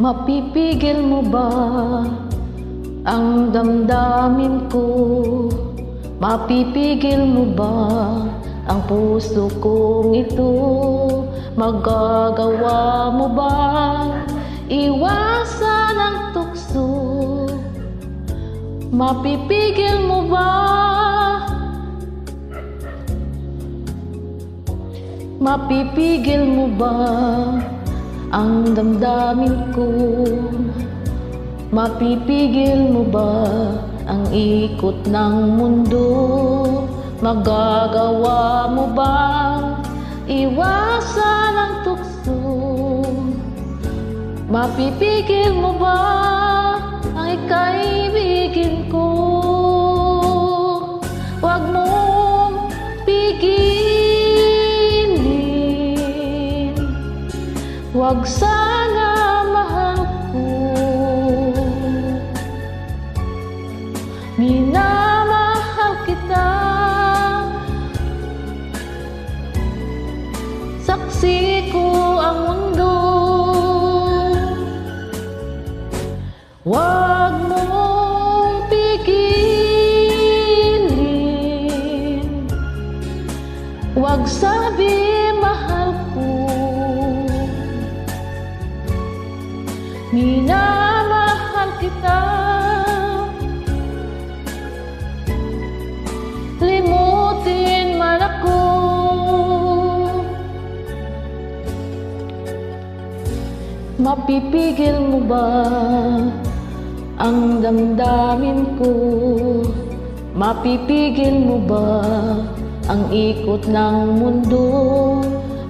Mapipigil mo ba ang damdamin ko? Mapipigil mo ba ang puso kong ito? Magagawa mo ba iwasan ang tukso? Mapipigil mo ba? Mapipigil mo ba ang damdamin ko? Mapipigil mo ba ang ikot ng mundo? Magagawa mo ba iwasan ang tukso? Mapipigil mo ba ang ikaibigin ko? Huwag mong pigilin, huwag sana mahal ko. Minamahal kita, saksi ko ang mundo. Huwag mong pigilin, huwag sabi mahal ko. Minamahal kita, limutin man ako. Mapipigil mo ba ang damdamin ko? Mapipigil mo ba ang ikot ng mundo?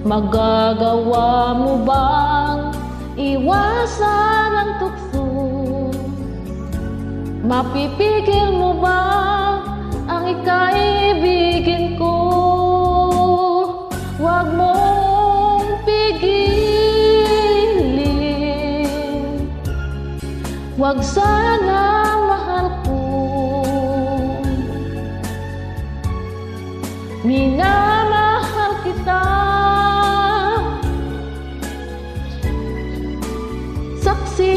Magagawa mo bang iwasan ang tukso? Mapipigil mo ba ang ikaibigin ko? Huwag mong pigilin, huwag sana mahal ko. Minamahal kita, saksi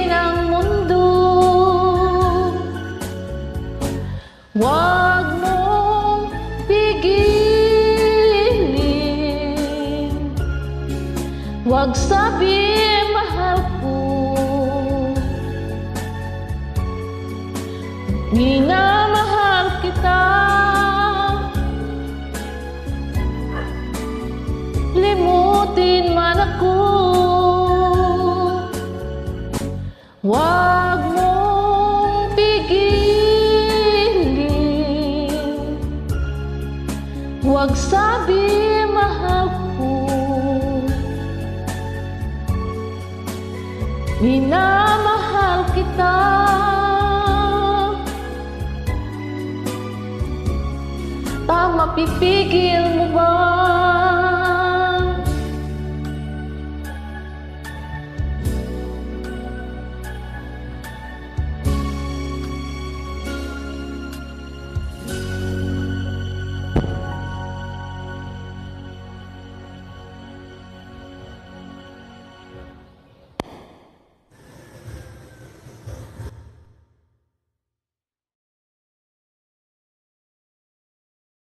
ng mundo. Huwag mong pigilin, huwag sabi mahal ko. Minamahal kita, limutin man ako. Huwag mong pigilin, huwag sabi mahal ko. Minamahal kita, mapipigil mo ba